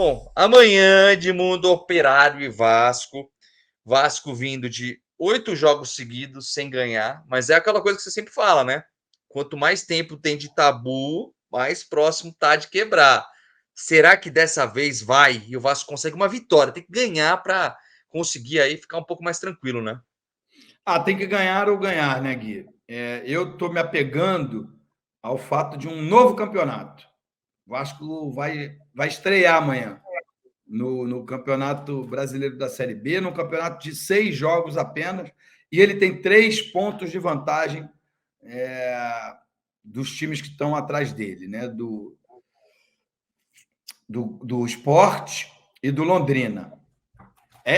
Bom, amanhã, Edmundo, Operário e Vasco. Vasco vindo de 8 jogos seguidos sem ganhar, mas é aquela coisa que você sempre fala, né? Quanto mais tempo tem de tabu, mais próximo tá de quebrar. Será que dessa vez vai e o Vasco consegue uma vitória? Tem que ganhar para conseguir aí ficar um pouco mais tranquilo, né? Tem que ganhar ou ganhar, né, Gui? Eu estou me apegando ao fato de um novo campeonato. O Vasco vai estrear amanhã no Campeonato Brasileiro da Série B, num campeonato de 6 jogos apenas, e ele tem 3 pontos de vantagem dos times que estão atrás dele, né? Do Sport e do Londrina.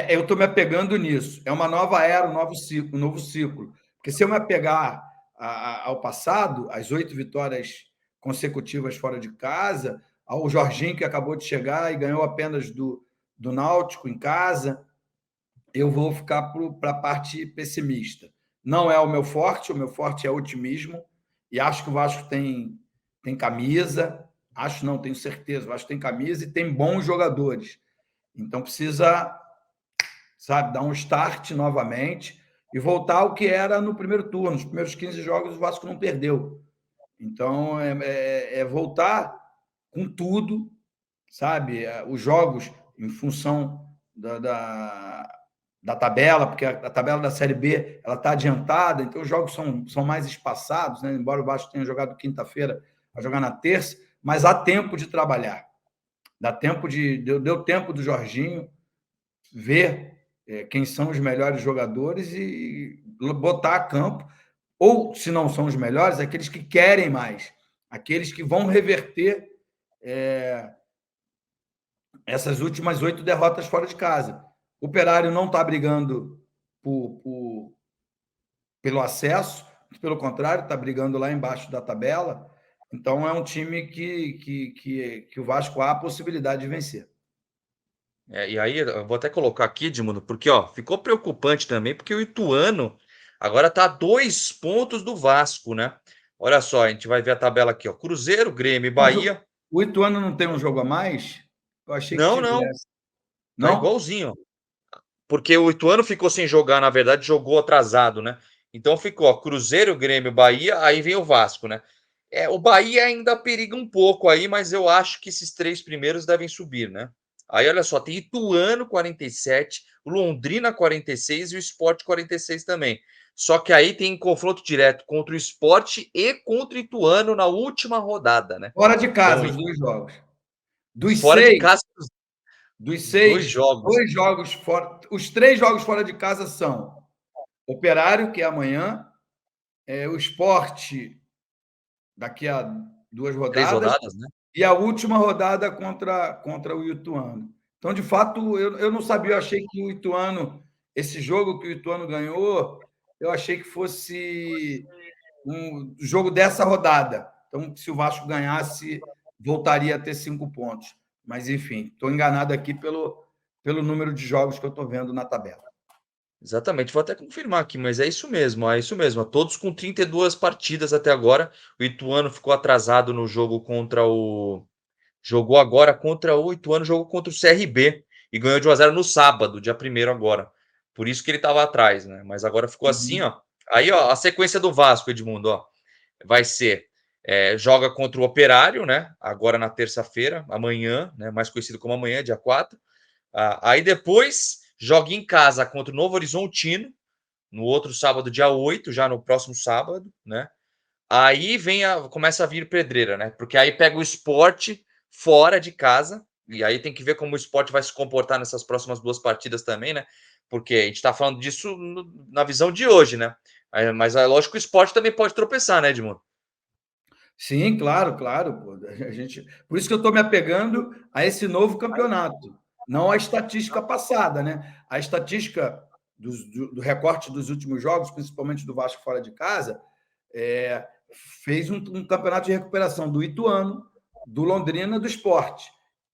Eu estou me apegando nisso. É uma nova era, um novo ciclo. Porque se eu me apegar ao passado, às 8 vitórias consecutivas fora de casa, ao Jorginho, que acabou de chegar e ganhou apenas do Náutico em casa, eu vou ficar para a parte pessimista. Não é o meu forte é otimismo, e acho que o Vasco tem camisa, acho não, tenho certeza, o Vasco tem camisa e tem bons jogadores. Então precisa, sabe, dar um start novamente e voltar ao que era no primeiro turno. Os primeiros 15 jogos o Vasco não perdeu. Então é voltar com tudo, sabe? Os jogos em função da tabela, porque a tabela da Série B ela está adiantada, então os jogos são mais espaçados, né? Embora o Vasco tenha jogado quinta-feira, a jogar na terça, mas há tempo de trabalhar. Deu tempo do Jorginho ver quem são os melhores jogadores e botar a campo, ou se não são os melhores, aqueles que querem mais, aqueles que vão reverter essas últimas 8 derrotas fora de casa. O Operário não está brigando pelo acesso, pelo contrário, está brigando lá embaixo da tabela. Então é um time que o Vasco há a possibilidade de vencer. E aí, eu vou até colocar aqui, Edmundo, porque ó, ficou preocupante também, porque o Ituano agora tá a 2 pontos do Vasco, né? Olha só, a gente vai ver a tabela aqui, ó. Cruzeiro, Grêmio e Mas Bahia. o Ituano não tem um jogo a mais? Eu achei que Não, não, tivesse. tá Não? igualzinho. Porque o Ituano ficou sem jogar, na verdade, jogou atrasado, né? Então ficou ó, Cruzeiro, Grêmio, Bahia, aí vem o Vasco, né? O Bahia ainda periga um pouco aí, mas eu acho que esses 3 primeiros devem subir, né? Aí olha só, tem Ituano 47, o Londrina 46 e o Sport 46 também. Só que aí tem confronto direto contra o Sport e contra o Ituano na última rodada, né? Fora de Então, casa, os 2 jogos. Dos fora de 6, casa, dos os 2 seis, jogos. 2 jogos fora. Os 3 jogos fora de casa são Operário, que é amanhã, o Sport daqui a 2 3 rodadas, rodadas, né? e a última rodada contra o Ituano. Então, de fato, eu não sabia, eu achei que o Ituano, esse jogo que o Ituano ganhou, eu achei que fosse um jogo dessa rodada. Então, se o Vasco ganhasse, voltaria a ter 5 pontos. Mas, enfim, estou enganado aqui pelo número de jogos que eu estou vendo na tabela. Exatamente, vou até confirmar aqui, mas é isso mesmo, é isso mesmo. Todos com 32 partidas até agora. O Ituano ficou atrasado no jogo contra o. Jogou agora contra o Ituano, jogou contra o CRB e ganhou de 1-0 no sábado, dia primeiro agora. Por isso que ele estava atrás, né? Mas agora ficou assim, Uhum. ó. Aí, ó, a sequência do Vasco, Edmundo, ó, vai ser joga contra o Operário, né? Agora na terça-feira, amanhã, né? Mais conhecido como amanhã, dia 4. Aí depois joga em casa contra o Novo Horizontino, no outro sábado, dia 8, já no próximo sábado, né? Aí começa a vir pedreira, né? Porque aí pega o esporte fora de casa, e aí tem que ver como o esporte vai se comportar nessas próximas 2 partidas também, né? Porque a gente tá falando disso na visão de hoje, né? Mas é lógico que o esporte também pode tropeçar, né, Edmundo? Sim, claro, claro. Pô. Por isso que eu estou me apegando a esse novo campeonato, não à estatística passada, né? A estatística do recorte dos últimos jogos, principalmente do Vasco fora de casa, é, fez um campeonato de recuperação do Ituano, do Londrina, do Sport.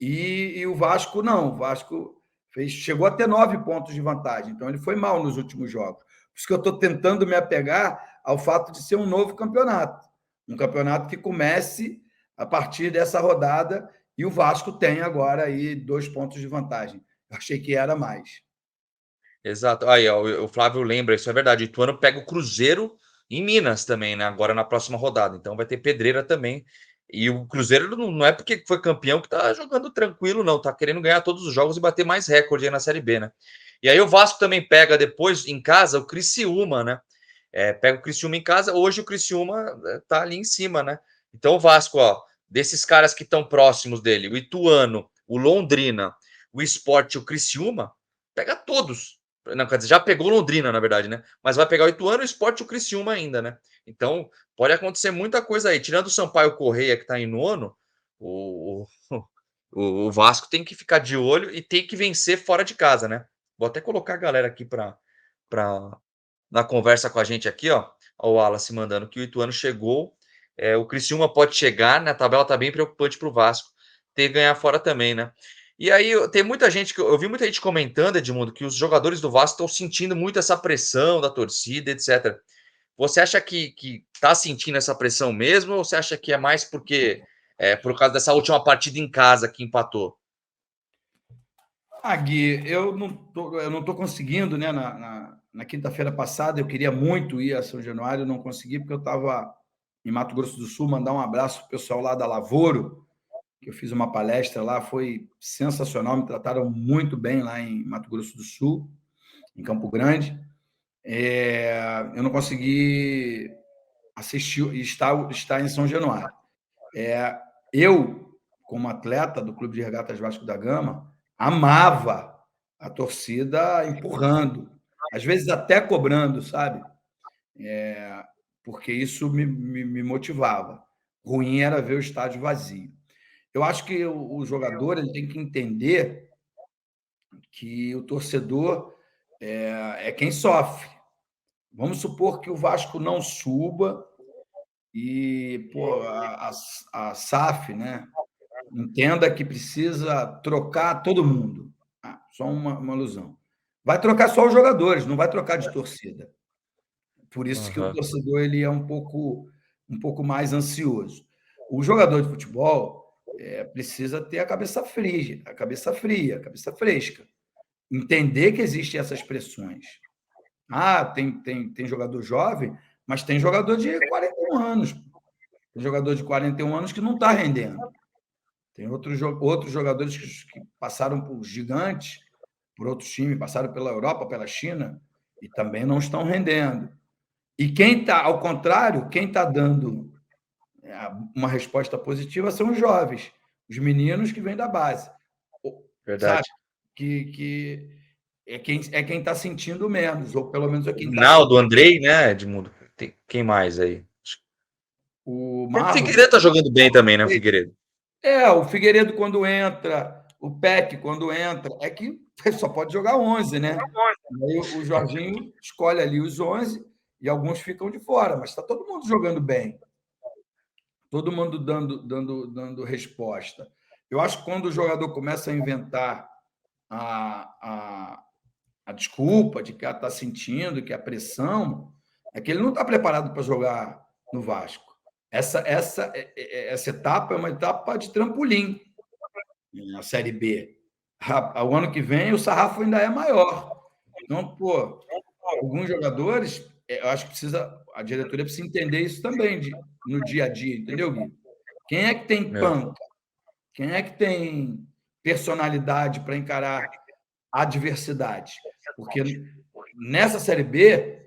E o Vasco não. O Vasco chegou a ter 9 pontos de vantagem, então ele foi mal nos últimos jogos. Por isso que eu estou tentando me apegar ao fato de ser um novo campeonato. Um campeonato que comece a partir dessa rodada E o Vasco tem agora aí 2 pontos de vantagem. Eu achei que era mais. Exato. Aí, ó, o Flávio lembra, isso é verdade. O Ituano pega o Cruzeiro em Minas também, né? Agora na próxima rodada. Então vai ter pedreira também. E o Cruzeiro não é porque foi campeão que tá jogando tranquilo, não. Tá querendo ganhar todos os jogos e bater mais recorde aí na Série B, né? E aí o Vasco também pega depois em casa o Criciúma, né? Pega o Criciúma em casa. Hoje o Criciúma tá ali em cima, né? Então o Vasco, ó, desses caras que estão próximos dele, o Ituano, o Londrina, o Sport e o Criciúma, pega todos. Não, quer dizer, já pegou Londrina, na verdade, né? Mas vai pegar o Ituano, o Sport e o Criciúma ainda, né? Então, pode acontecer muita coisa aí. Tirando o Sampaio Correia, que tá em nono, o, o Vasco tem que ficar de olho e tem que vencer fora de casa, né? Vou até colocar a galera aqui para na conversa com a gente aqui, ó. O Wallace mandando que o Ituano chegou. O Criciúma pode chegar, né? A tabela tá bem preocupante para o Vasco ter que ganhar fora também, né? E aí tem muita gente que eu vi muita gente comentando, Edmundo, que os jogadores do Vasco estão sentindo muito essa pressão da torcida, etc. Você acha que tá sentindo essa pressão mesmo, ou você acha que é mais porque por causa dessa última partida em casa que empatou? Gui, eu não tô conseguindo, né? Na quinta-feira passada, eu queria muito ir a São Januário, não consegui, porque eu estava em Mato Grosso do Sul. Mandar um abraço para o pessoal lá da Lavoro, que eu fiz uma palestra lá, foi sensacional, me trataram muito bem lá em Mato Grosso do Sul, em Campo Grande. Eu não consegui assistir e estar em São Januário. Eu, como atleta do Clube de Regatas Vasco da Gama, amava a torcida empurrando, às vezes até cobrando, sabe? Porque isso me motivava. Ruim era ver o estádio vazio. Eu acho que o jogador ele tem que entender que o torcedor é quem sofre. Vamos supor que o Vasco não suba e pô, a SAF, né, entenda que precisa trocar todo mundo. Só uma ilusão. Vai trocar só os jogadores, não vai trocar de torcida. Por isso que o Aham. torcedor ele é um pouco mais ansioso. O jogador de futebol precisa ter a cabeça fresca. Entender que existem essas pressões. Tem jogador jovem, mas tem jogador de 41 anos. Tem jogador de 41 anos que não está rendendo. Tem outros jogadores que passaram por gigantes, por outros times, passaram pela Europa, pela China, e também não estão rendendo. E quem está, ao contrário, quem está dando uma resposta positiva são os jovens, os meninos que vêm da base. Sabe? Verdade. Que é quem está sentindo menos, ou pelo menos é O quem está Rinaldo, o sentindo. Andrei, né, Edmundo? Quem mais aí? O O Marlon. Figueiredo tá jogando bem também, né, o Figueiredo? O Figueiredo quando entra, o Peck quando entra, é que só pode jogar 11, né? E aí o Jorginho escolhe ali os 11 e alguns ficam de fora, mas está todo mundo jogando bem, todo mundo dando resposta. Eu acho que quando o jogador começa a inventar a, a, a desculpa de que está sentindo, que a pressão, é que ele não está preparado para jogar no Vasco. Essa etapa é uma etapa de trampolim na Série B. O ano que vem o sarrafo ainda é maior. Então, pô, alguns jogadores, eu acho que a diretoria precisa entender isso também no dia a dia, entendeu, Gui? Quem é que tem É, panca? Quem é que tem personalidade para encarar a adversidade? Porque nessa Série B,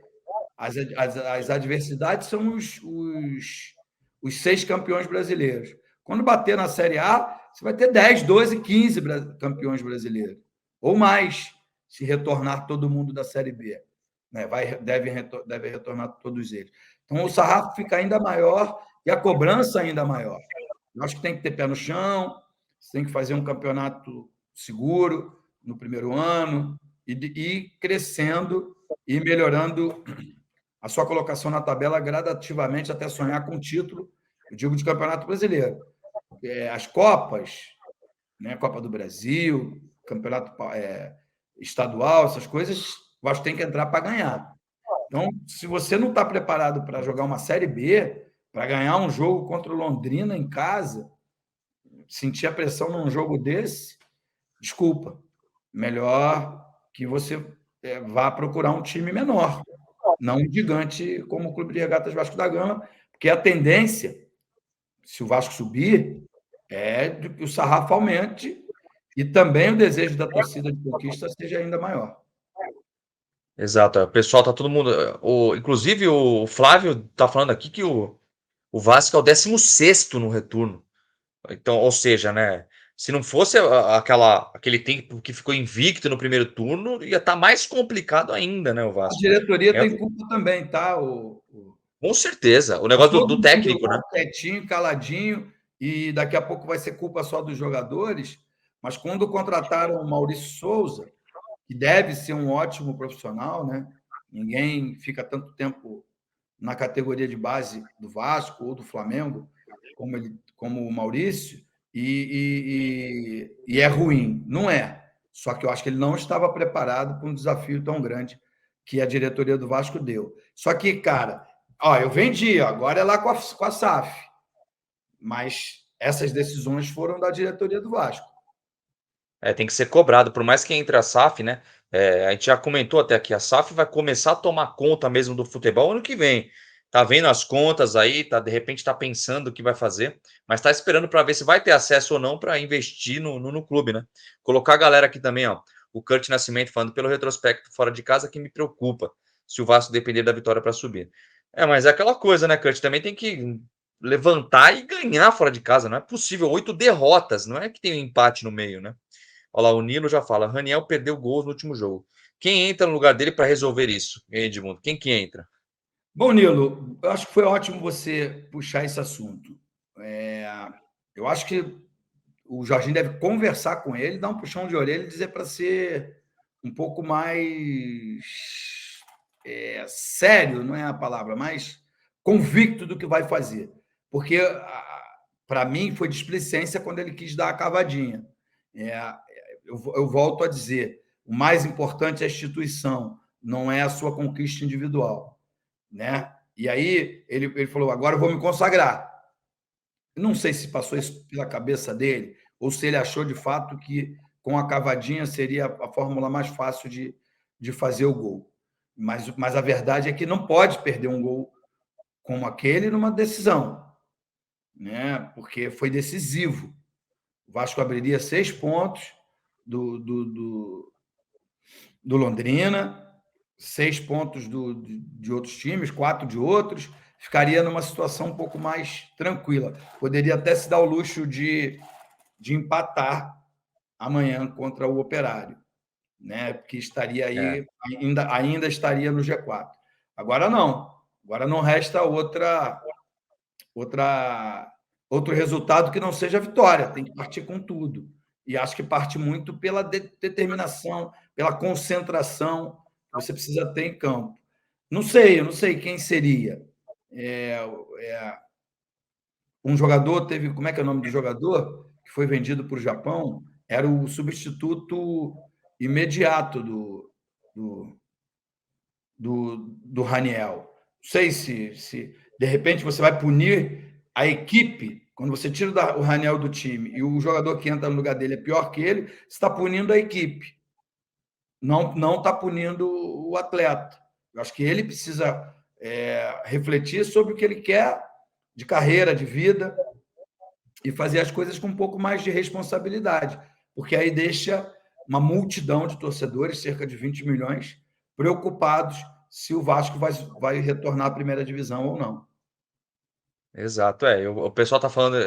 as adversidades são os 6 campeões brasileiros. Quando bater na Série A, você vai ter 10, 12, 15 campeões brasileiros. Ou mais, se retornar todo mundo da Série B. Né? Deve retornar todos eles. Então, o sarrafo fica ainda maior e a cobrança ainda maior. Eu acho que tem que ter pé no chão, você tem que fazer um campeonato seguro no primeiro ano e ir crescendo e melhorando a sua colocação na tabela gradativamente até sonhar com o título, eu digo, de Campeonato Brasileiro. As Copas, né, Copa do Brasil, Campeonato Estadual, essas coisas, o Vasco tem que entrar para ganhar. Então, se você não está preparado para jogar uma Série B, para ganhar um jogo contra o Londrina em casa, sentir a pressão num jogo desse, desculpa, melhor que você vá procurar um time menor, não um gigante como o Clube de Regatas Vasco da Gama, porque a tendência, se o Vasco subir, é de que o sarrafo aumente e também o desejo da torcida de conquista seja ainda maior. Exato, o pessoal tá todo mundo. Inclusive, o Flávio tá falando aqui que o Vasco é o 16º no retorno. Então, ou seja, né? Se não fosse aquele tempo que ficou invicto no primeiro turno, ia estar mais complicado ainda, né? O A Vasco. diretoria tem culpa também, tá? Com certeza. O Tá negócio do todo mundo técnico, lá né? quietinho, caladinho, e daqui a pouco vai ser culpa só dos jogadores. Mas quando contrataram o Maurício Souza, que deve ser um ótimo profissional, né? Ninguém fica tanto tempo na categoria de base do Vasco ou do Flamengo como o Maurício, e é ruim. Não é. Só que eu acho que ele não estava preparado para um desafio tão grande que a diretoria do Vasco deu. Só que, cara, eu vendi, agora é lá com a SAF. Mas essas decisões foram da diretoria do Vasco. Tem que ser cobrado, por mais que entre a SAF, né? A gente já comentou até que a SAF vai começar a tomar conta mesmo do futebol ano que vem. Tá vendo as contas aí, de repente tá pensando o que vai fazer, mas tá esperando para ver se vai ter acesso ou não para investir no clube, né? Colocar a galera aqui também, ó. O Kurt Nascimento falando pelo retrospecto fora de casa que me preocupa se o Vasco depender da vitória para subir. Mas é aquela coisa, né, Kurt? Também tem que levantar e ganhar fora de casa. Não é possível. 8 derrotas, não é que tem um empate no meio, né? Olha lá, o Nilo já fala, Raniel perdeu gols no último jogo. Quem entra no lugar dele para resolver isso, Edmundo? Quem que entra? Bom, Nilo, eu acho que foi ótimo você puxar esse assunto. Eu acho que o Jorginho deve conversar com ele, dar um puxão de orelha e dizer para ser um pouco mais sério, não é a palavra, mais convicto do que vai fazer. Porque, para mim, foi displicência quando ele quis dar a cavadinha. Eu volto a dizer, o mais importante é a instituição, não é a sua conquista individual. Né? E aí ele falou, agora eu vou me consagrar. Não sei se passou isso pela cabeça dele, ou se ele achou de fato que com a cavadinha seria a fórmula mais fácil de fazer o gol. Mas a verdade é que não pode perder um gol como aquele numa decisão, né? Porque foi decisivo. O Vasco abriria 6 pontos do Londrina, 6 pontos de outros times, 4 de outros, ficaria numa situação um pouco mais tranquila. Poderia até se dar o luxo de empatar amanhã contra o Operário, né? Porque estaria aí, ainda estaria no G4. Agora não. Agora não resta outro resultado que não seja a vitória. Tem que partir com tudo. E acho que parte muito pela determinação, pela concentração que você precisa ter em campo. Eu não sei quem seria. Um jogador teve. Como é que é o nome do jogador? Que foi vendido para o Japão? Era o substituto imediato do Raniel. Não sei se de repente você vai punir a equipe. Quando você tira o Raniel do time e o jogador que entra no lugar dele é pior que ele, você está punindo a equipe. Não está punindo o atleta. Eu acho que ele precisa refletir sobre o que ele quer de carreira, de vida, e fazer as coisas com um pouco mais de responsabilidade, porque aí deixa uma multidão de torcedores, cerca de 20 milhões, preocupados se o Vasco vai retornar à primeira divisão ou não. Exato, o pessoal tá falando,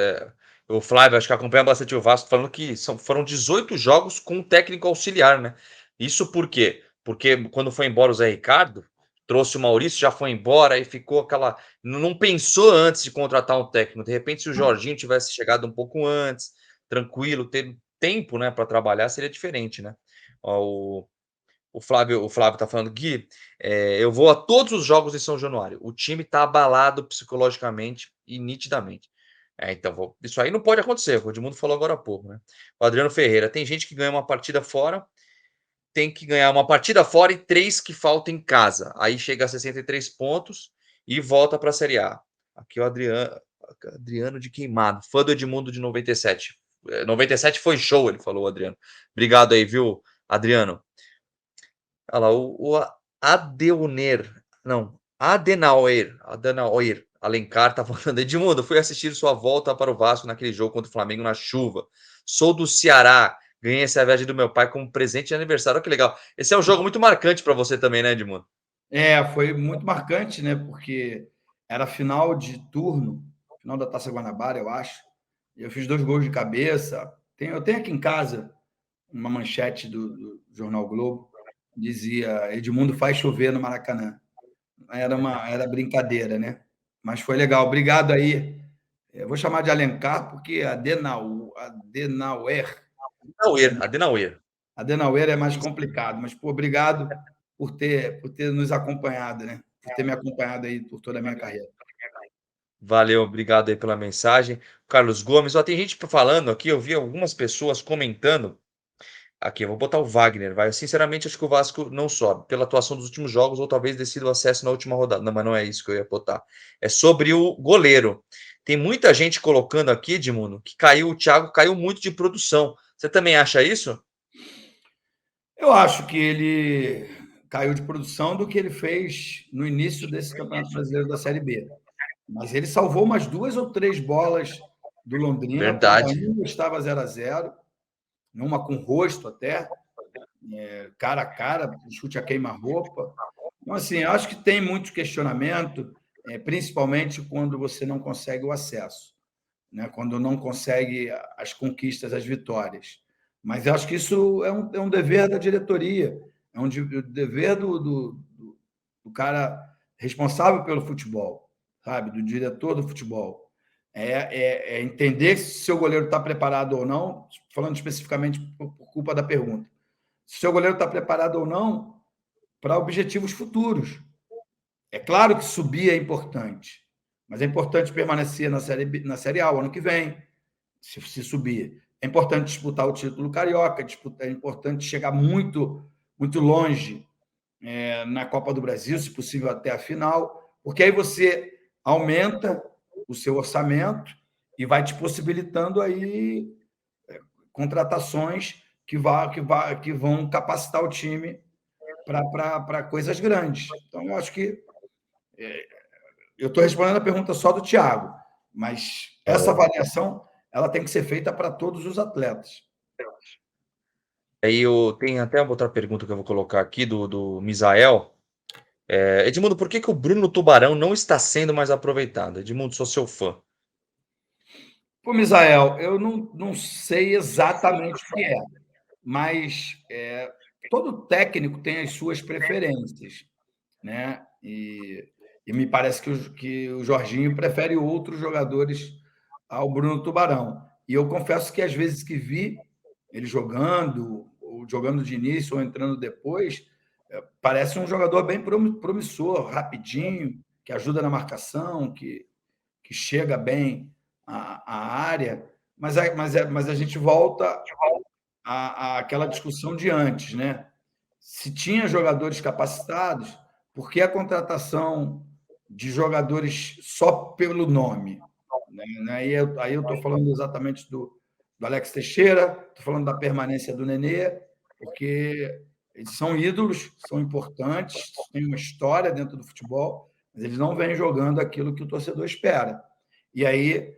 o Flávio, acho que acompanha bastante o Vasco, falando que foram 18 jogos com técnico auxiliar, né? Isso por quê? Porque quando foi embora o Zé Ricardo, trouxe o Maurício, já foi embora e ficou aquela. Não pensou antes de contratar um técnico. De repente, se o Jorginho tivesse chegado um pouco antes, tranquilo, ter tempo, né, para trabalhar, seria diferente, né? Ó, o Flávio tá falando, Gui, eu vou a todos os jogos de São Januário. O time tá abalado psicologicamente e nitidamente. Então, isso aí não pode acontecer. O Edmundo falou agora há pouco, né? O Adriano Ferreira, tem gente que ganha uma partida fora, tem que ganhar uma partida fora e 3 que faltam em casa. Aí chega a 63 pontos e volta para a Série A. Aqui o Adriano de Queimado, fã do Edmundo de 97. 97 foi show, ele falou, o Adriano. Obrigado aí, viu, Adriano? Olha lá, o Adeuner, não, Adenauer Alencar tá falando, Edmundo, fui assistir sua volta para o Vasco naquele jogo contra o Flamengo na chuva. Sou do Ceará, ganhei essa viagem do meu pai como presente de aniversário. Olha que legal. Esse é um jogo muito marcante para você também, né, Edmundo? Foi muito marcante, né? Porque era final de turno, final da Taça Guanabara, eu acho. Eu fiz 2 gols de cabeça. Eu tenho aqui em casa uma manchete do Jornal Globo, dizia: Edmundo faz chover no Maracanã. Era brincadeira, né? Mas foi legal. Obrigado aí. Eu vou chamar de Alencar, porque Adenauer é mais complicado. Mas, pô, obrigado por ter nos acompanhado, né? Por ter me acompanhado aí por toda a minha carreira. Valeu, obrigado aí pela mensagem. Carlos Gomes, ó, tem gente falando aqui, eu vi algumas pessoas comentando. Aqui, eu vou botar o Wagner, vai. Sinceramente, acho que o Vasco não sobe, pela atuação dos últimos jogos, ou talvez decida o acesso na última rodada. Não, mas não é isso que eu ia botar. É sobre o goleiro. Tem muita gente colocando aqui, Edmundo, que o Thiago caiu muito de produção. Você também acha isso? Eu acho que ele caiu de produção do que ele fez no início desse Campeonato Brasileiro da Série B. Mas ele salvou umas 2 ou 3 bolas do Londrina, quando Verdade. ainda estava 0-0, uma com rosto até, cara a cara, chute a queima-roupa. Então, assim, eu acho que tem muito questionamento, principalmente quando você não consegue o acesso, né? Quando não consegue as conquistas, as vitórias. Mas eu acho que isso é um dever da diretoria, é um dever do cara responsável pelo futebol, sabe? Do diretor do futebol. É entender se seu goleiro está preparado ou não, falando especificamente por culpa da pergunta. Se seu goleiro está preparado ou não para objetivos futuros. É claro que subir é importante, mas é importante permanecer na série A o ano que vem, se subir. É importante disputar o título carioca, é importante chegar muito, muito longe na Copa do Brasil, se possível até a final, porque aí você aumenta o seu orçamento e vai te possibilitando aí contratações que vão capacitar o time para coisas grandes. Então, eu acho que eu estou respondendo a pergunta só do Thiago, mas essa avaliação ela tem que ser feita para todos os atletas. Aí tem até outra pergunta que eu vou colocar aqui do Misael. Edmundo, por que o Bruno Tubarão não está sendo mais aproveitado? Edmundo, sou seu fã. Pô, Misael, eu não sei exatamente o que é, mas todo técnico tem as suas preferências, né? E me parece que o Jorginho prefere outros jogadores ao Bruno Tubarão. E eu confesso que às vezes que vi ele jogando, ou jogando de início ou entrando depois, parece um jogador bem promissor, rapidinho, que ajuda na marcação, que chega bem à área, mas a gente volta àquela discussão de antes, né? Se tinha jogadores capacitados, por que a contratação de jogadores só pelo nome? Né? Aí eu estou falando exatamente do Alex Teixeira, estou falando da permanência do Nenê, porque eles são ídolos, são importantes, têm uma história dentro do futebol, mas eles não vêm jogando aquilo que o torcedor espera. E aí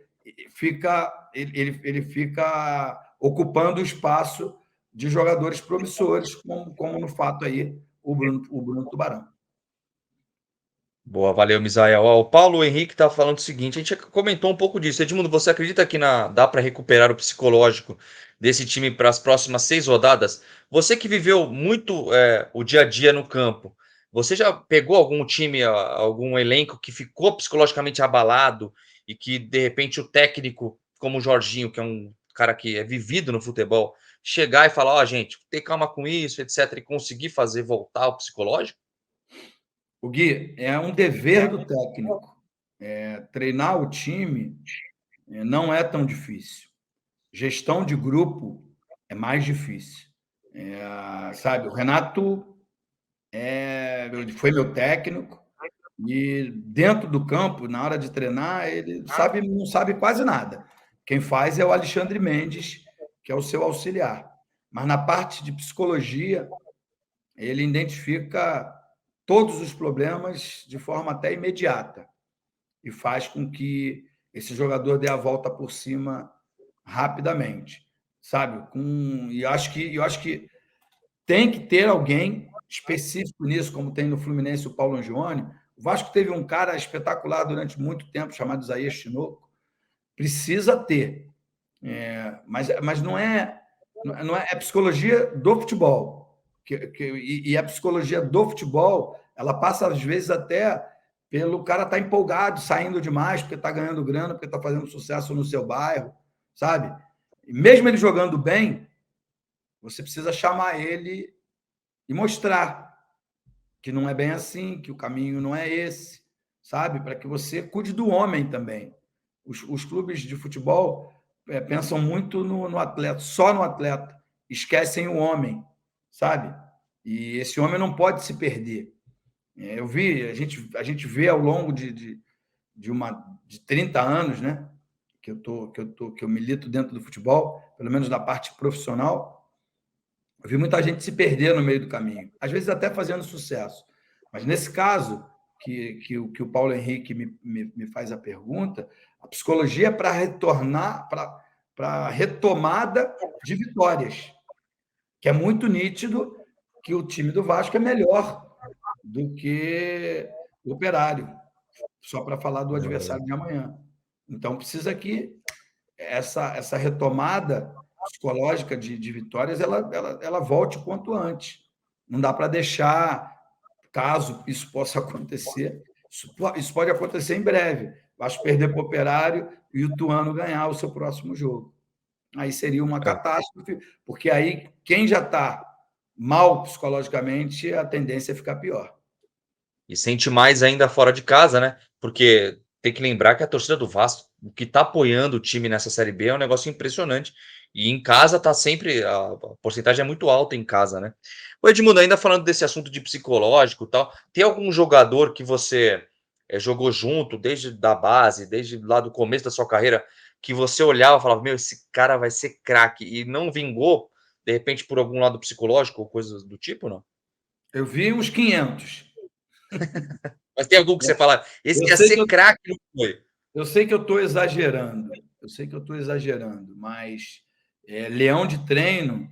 ele fica ocupando o espaço de jogadores promissores, como no fato aí o Bruno Tubarão. Boa, valeu, Misael. Ó, o Paulo Henrique está falando o seguinte: a gente comentou um pouco disso. Edmundo, você acredita que dá para recuperar o psicológico desse time para as próximas 6 rodadas? Você que viveu muito o dia a dia no campo, você já pegou algum time, algum elenco que ficou psicologicamente abalado e que, de repente, o técnico, como o Jorginho, que é um cara que é vivido no futebol, chegar e falar: ó, gente, tem calma com isso, etc., e conseguir fazer voltar o psicológico? O Gui, é um dever do técnico. Treinar o time não é tão difícil. Gestão de grupo é mais difícil. Sabe, o Renato foi meu técnico e dentro do campo, na hora de treinar, ele não sabe quase nada. Quem faz é o Alexandre Mendes, que é o seu auxiliar. Mas na parte de psicologia, ele identifica todos os problemas de forma até imediata e faz com que esse jogador dê a volta por cima rapidamente, sabe? E eu acho que tem que ter alguém específico nisso, como tem no Fluminense o Paulo Angione. O Vasco teve um cara espetacular durante muito tempo, chamado Isaías Tinoco. Precisa ter. Mas não é psicologia do futebol. E a psicologia do futebol, ela passa, às vezes, até pelo cara estar empolgado, saindo demais, porque está ganhando grana, porque está fazendo sucesso no seu bairro, sabe? E mesmo ele jogando bem, você precisa chamar ele e mostrar que não é bem assim, que o caminho não é esse, sabe? Para que você cuide do homem também. Os clubes de futebol pensam muito no atleta, só no atleta, esquecem o homem, sabe? E esse homem não pode se perder. A gente vê ao longo de 30 anos, né? Que eu milito dentro do futebol, pelo menos na parte profissional, eu vi muita gente se perder no meio do caminho, às vezes até fazendo sucesso. Mas nesse caso, que o Paulo Henrique me faz a pergunta, a psicologia é para retornar, para retomada de vitórias, que é muito nítido que o time do Vasco é melhor do que o Operário, só para falar do adversário de amanhã. Então, precisa que essa retomada psicológica de vitórias ela volte o quanto antes. Não dá para deixar, caso isso possa acontecer, isso pode acontecer em breve. Vasco perder para o Operário e o Ituano ganhar o seu próximo jogo. Aí seria uma catástrofe, porque aí quem já está mal psicologicamente, a tendência é ficar pior. E sente mais ainda fora de casa, né? Porque tem que lembrar que a torcida do Vasco, o que tá apoiando o time nessa Série B é um negócio impressionante. E em casa tá sempre, a porcentagem é muito alta em casa, né? Ô Edmundo, ainda falando desse assunto de psicológico e tal, tem algum jogador que você jogou junto desde da base, desde lá do começo da sua carreira, que você olhava e falava, meu, esse cara vai ser craque, e não vingou, de repente, por algum lado psicológico ou coisas do tipo, não? Eu vi uns 500. Mas tem algum que você fala, esse Eu ia sei que ser eu craque, não foi? Eu sei que eu estou exagerando, mas leão de treino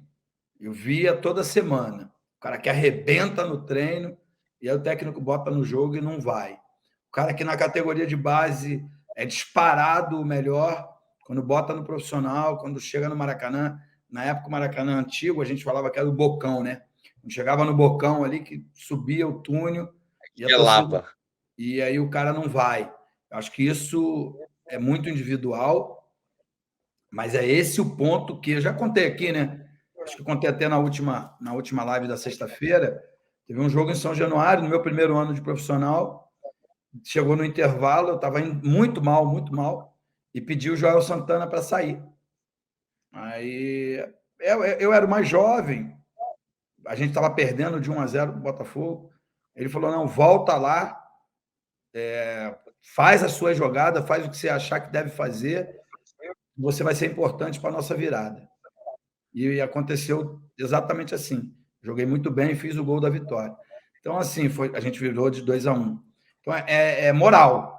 eu via toda semana. O cara que arrebenta no treino e aí o técnico bota no jogo e não vai. O cara que na categoria de base é disparado o melhor, quando bota no profissional, quando chega no Maracanã. Na época, o Maracanã antigo, a gente falava que era o Bocão, né? Quando chegava no Bocão ali, que subia o túnel e a torcida. Gelava. E aí o cara não vai. Acho que isso é muito individual, mas é esse o ponto que eu já contei aqui, né? Acho que eu contei até na última live da sexta-feira. Teve um jogo em São Januário, no meu primeiro ano de profissional. Chegou no intervalo, eu estava muito mal, e pedi o Joel Santana para sair. Aí eu era o mais jovem, a gente estava perdendo de 1-0 para o Botafogo. Ele falou: não, volta lá, faz a sua jogada, faz o que você achar que deve fazer, você vai ser importante para a nossa virada. E aconteceu exatamente assim. Joguei muito bem e fiz o gol da vitória. Então, assim, a gente virou de 2-1. Então, é moral.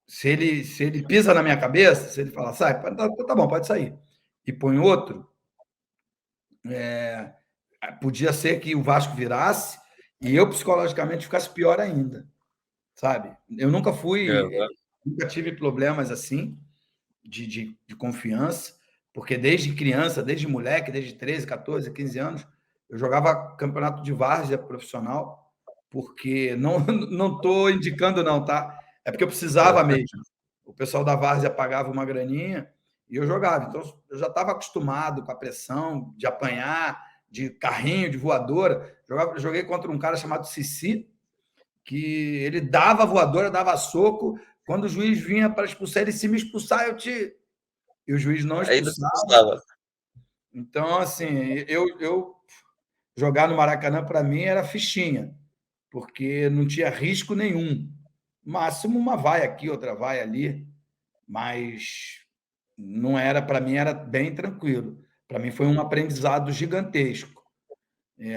Se ele pisa na minha cabeça, se ele fala, sai, tá bom, pode sair, e põe outro, podia ser que o Vasco virasse e eu psicologicamente ficasse pior ainda, sabe? Eu nunca tive problemas assim de confiança, porque desde criança, desde moleque, desde 13, 14, 15 anos, eu jogava campeonato de várzea profissional, porque não estou indicando não, tá? É porque eu precisava mesmo. O pessoal da várzea pagava uma graninha e eu jogava. Então, eu já estava acostumado com a pressão de apanhar, de carrinho, de voadora. Joguei contra um cara chamado Cici, que ele dava voadora, dava soco. Quando o juiz vinha para expulsar, ele se me expulsar, e o juiz não Aí não expulsava. gostava. Então, assim, eu jogar no Maracanã, para mim, era fichinha, porque não tinha risco nenhum. Máximo uma vai aqui, outra vai ali, mas não era, para mim era bem tranquilo. Para mim foi um aprendizado gigantesco.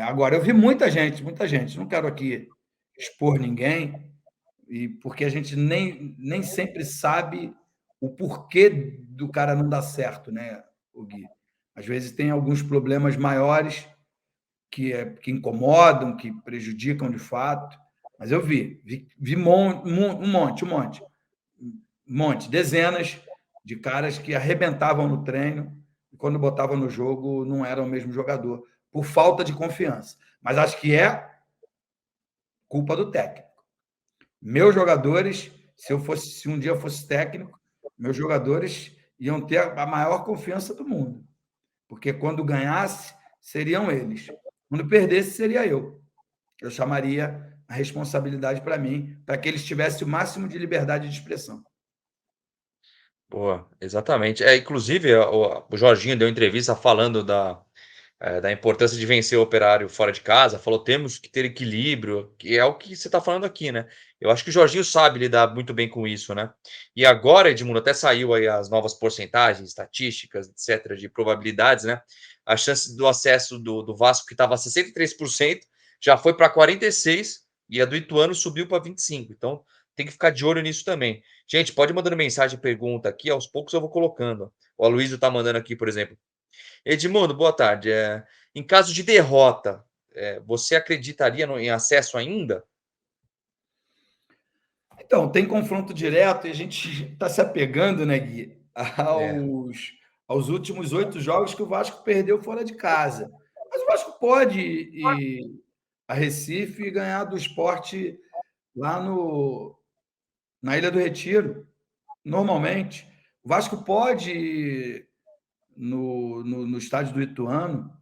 Agora, eu vi muita gente, não quero aqui expor ninguém, porque a gente nem sempre sabe o porquê do cara não dar certo, né, o Gui? Às vezes tem alguns problemas maiores que incomodam, que prejudicam de fato, mas eu vi um monte, dezenas de caras que arrebentavam no treino e quando botavam no jogo não eram o mesmo jogador, por falta de confiança. Mas acho que é culpa do técnico. Meus jogadores, se um dia eu fosse técnico, meus jogadores iam ter a maior confiança do mundo, porque quando ganhasse, seriam eles. Quando perdesse, seria eu. Eu chamaria a responsabilidade para mim, para que eles tivessem o máximo de liberdade de expressão. Boa, exatamente. Inclusive, o Jorginho deu entrevista falando da importância de vencer o Operário fora de casa, falou: "Temos que ter equilíbrio", que é o que você está falando aqui, né. Eu acho que o Jorginho sabe lidar muito bem com isso, né. E agora, Edmundo, até saiu aí as novas porcentagens, estatísticas, etcétera, de probabilidades, né, a chance do acesso do Vasco, que estava 63%, já foi para 46%, e a do Ituano subiu para 25%, então tem que ficar de olho nisso também. Gente, pode ir mandando mensagem, pergunta aqui, aos poucos eu vou colocando. O Aloysio está mandando aqui, por exemplo: "Edmundo, boa tarde. Em caso de derrota, você acreditaria em acesso ainda?" Então, tem confronto direto e a gente está se apegando, né, Gui, É, aos últimos 8 jogos que o Vasco perdeu fora de casa. Mas o Vasco pode ir a Recife e ganhar do Sport lá na Ilha do Retiro, normalmente. O Vasco pode ir no estádio do Ituano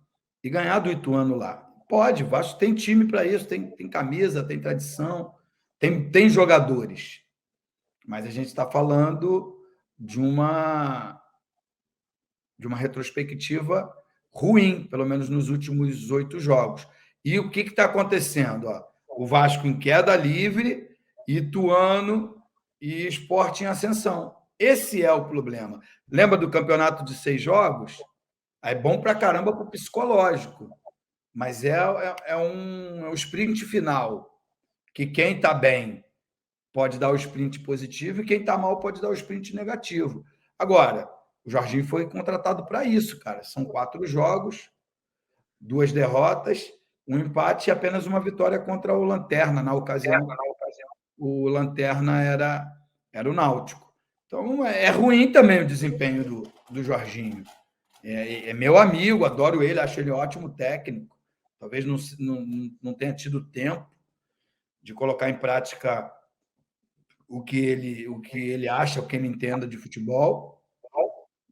e ganhar do Ituano lá. Pode, o Vasco tem time para isso, tem camisa, tem tradição, tem jogadores. Mas a gente está falando de uma retrospectiva ruim, pelo menos nos últimos 8 jogos. E o que está acontecendo? O Vasco em queda livre, Ituano e Sport em ascensão. Esse é o problema. Lembra do campeonato de 6 jogos? É bom para caramba para o psicológico, mas é um sprint final, que quem está bem pode dar o sprint positivo e quem está mal pode dar o sprint negativo. Agora, o Jorginho foi contratado para isso, cara. São 4 jogos, 2 derrotas, um empate e apenas uma vitória contra o Lanterna. Na ocasião, o Lanterna era o Náutico. Então, é ruim também o desempenho do Jorginho. É meu amigo, adoro ele, acho ele ótimo técnico. Talvez não tenha tido tempo de colocar em prática o que ele acha, o que ele entenda de futebol,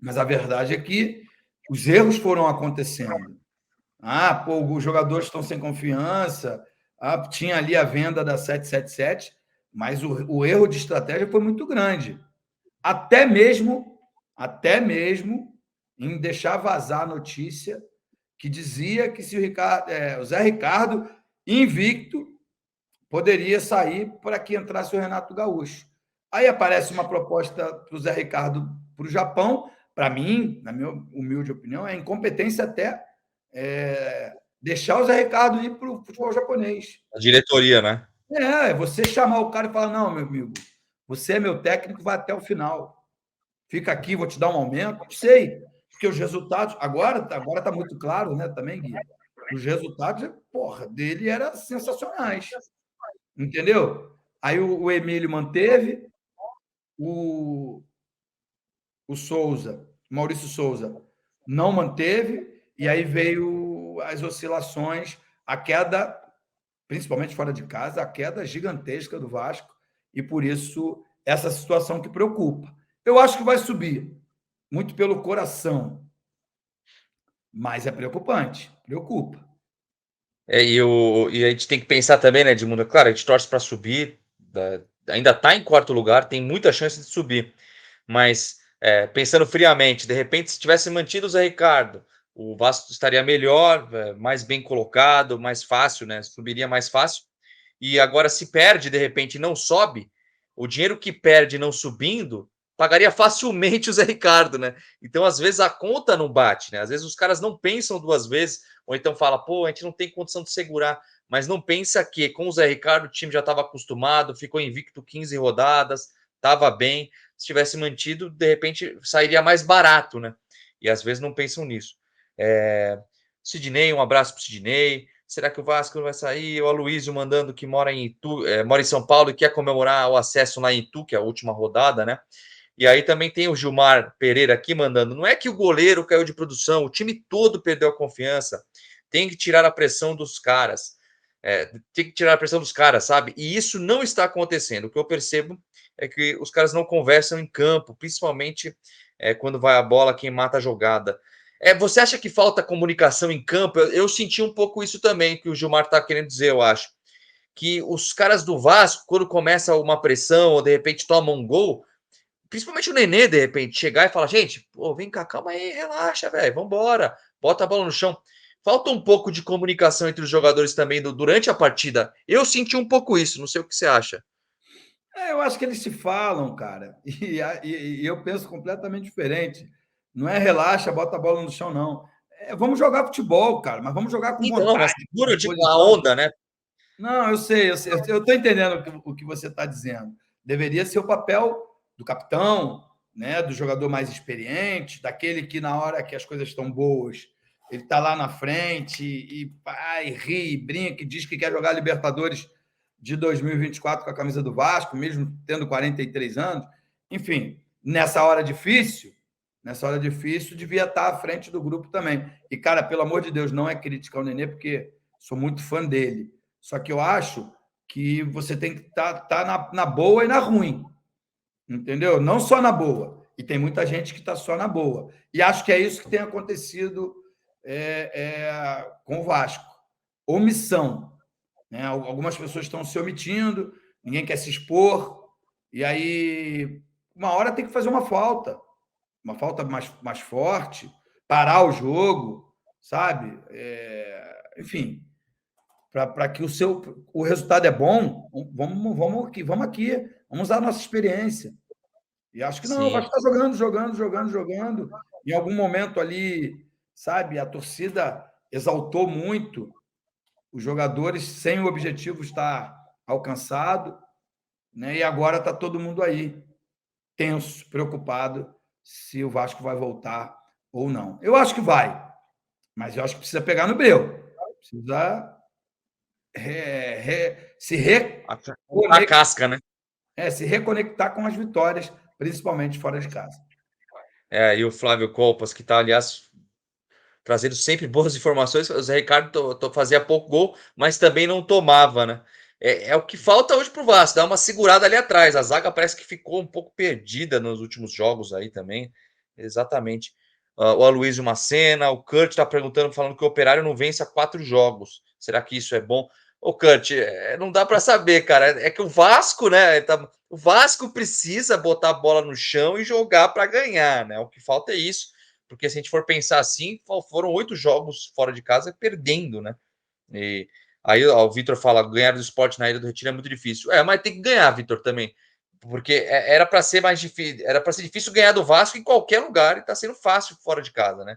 mas a verdade é que os erros foram acontecendo. Pô, os jogadores estão sem confiança, tinha ali a venda da 777, mas o erro de estratégia foi muito grande. Até mesmo em deixar vazar a notícia que dizia que se o Zé Ricardo, invicto, poderia sair para que entrasse o Renato Gaúcho. Aí aparece uma proposta para o Zé Ricardo para o Japão. Para mim, na minha humilde opinião, é incompetência até deixar o Zé Ricardo ir para o futebol japonês. a diretoria, né. Você chamar o cara e falar: não, meu amigo, você é meu técnico, vai até o final. Fica aqui, vou te dar um aumento. Não sei, porque os resultados. Agora tá muito claro, né, também, Gui? Os resultados, porra, dele eram sensacionais. Entendeu? Aí o Emílio manteve, o Maurício Souza não manteve, e aí veio as oscilações, a queda, principalmente fora de casa, a queda gigantesca do Vasco, e por isso essa situação que preocupa. Eu acho que vai subir, muito pelo coração, mas é preocupante, preocupa. E a gente tem que pensar também, né, Edmundo, claro, a gente torce para subir, ainda está em quarto lugar, tem muita chance de subir, mas, pensando friamente, de repente, se tivesse mantido o Zé Ricardo, o Vasco estaria melhor, mais bem colocado, mais fácil, né, subiria mais fácil. E agora, se perde, de repente, e não sobe, o dinheiro que perde não subindo pagaria facilmente o Zé Ricardo, né? Então, às vezes, a conta não bate, né? Às vezes os caras não pensam duas vezes, ou então fala, pô, a gente não tem condição de segurar, mas não pensa que com o Zé Ricardo o time já estava acostumado, ficou invicto 15 rodadas, estava bem. Se tivesse mantido, de repente sairia mais barato, né? E às vezes não pensam nisso. Sidney, um abraço para o Sidney. Será que o Vasco não vai sair? O Aloysio mandando que mora em Itu, mora em São Paulo e quer comemorar o acesso lá em Itu, que é a última rodada, né? E aí também tem o Gilmar Pereira aqui mandando. Não é que o goleiro caiu de produção, o time todo perdeu a confiança. Tem que tirar a pressão dos caras. Tem que tirar a pressão dos caras, sabe? E isso não está acontecendo. O que eu percebo é que os caras não conversam em campo, principalmente quando vai a bola, quem mata a jogada. Você acha que falta comunicação em campo? Eu senti um pouco isso também, que o Gilmar está querendo dizer, eu acho. Que os caras do Vasco, quando começa uma pressão ou de repente tomam um gol, principalmente o Nenê, de repente, chegar e falar, gente, pô, vem cá, calma aí, relaxa, velho, vambora, bota a bola no chão. Falta um pouco de comunicação entre os jogadores também durante a partida. Eu senti um pouco isso, não sei o que você acha. Eu acho que eles se falam, cara, e eu penso completamente diferente. Não é relaxa, bota a bola no chão, não. Vamos jogar futebol, cara, mas vamos jogar com Então, mas vontade, com segura, eu digo, a disposição. onda, né? Não, eu sei, eu estou entendendo o que você está dizendo. Deveria ser o papel do capitão, né, do jogador mais experiente, daquele que na hora que as coisas estão boas, ele está lá na frente e ri, brinca, e diz que quer jogar Libertadores de 2024 com a camisa do Vasco, mesmo tendo 43 anos. Enfim, nessa hora difícil, devia estar à frente do grupo também. E, cara, pelo amor de Deus, não é criticar o Nenê, porque sou muito fã dele. Só que eu acho que você tem que estar na boa e na ruim. Entendeu? Não só na boa. E tem muita gente que está só na boa. E acho que é isso que tem acontecido com o Vasco. Omissão. Né? Algumas pessoas estão se omitindo, ninguém quer se expor, e aí uma hora tem que fazer uma falta mais forte, parar o jogo, sabe? Enfim, para que o resultado é bom, vamos aqui, vamos usar a nossa experiência. E acho que não, o Sim. Vasco está jogando. Em algum momento ali, sabe, a torcida exaltou muito os jogadores sem o objetivo estar alcançado, né? E agora está todo mundo aí, tenso, preocupado se o Vasco vai voltar ou não. Eu acho que vai, mas eu acho que precisa pegar no breu. Precisa se A casca, né? se reconectar com as vitórias, principalmente fora de casa. E o Flávio Copas, que está, aliás, trazendo sempre boas informações. O Zé Ricardo fazia pouco gol, mas também não tomava, né? É o que falta hoje pro Vasco, dar uma segurada ali atrás. A zaga parece que ficou um pouco perdida nos últimos jogos aí também. Exatamente. O Aloysio Macena, o Kurt está perguntando, falando que o Operário não vence há 4 jogos. Será que isso é bom? Ô, Kurt, não dá para saber, cara. É que o Vasco, né? O Vasco precisa botar a bola no chão e jogar para ganhar, né? O que falta é isso. Porque se a gente for pensar assim, foram 8 jogos fora de casa perdendo, né? E aí ó, o Vitor fala, ganhar do Sport na Ilha do Retiro é muito difícil. Mas tem que ganhar, Vitor, também. Porque era para ser mais difícil, era para ser difícil ganhar do Vasco em qualquer lugar e está sendo fácil fora de casa, né?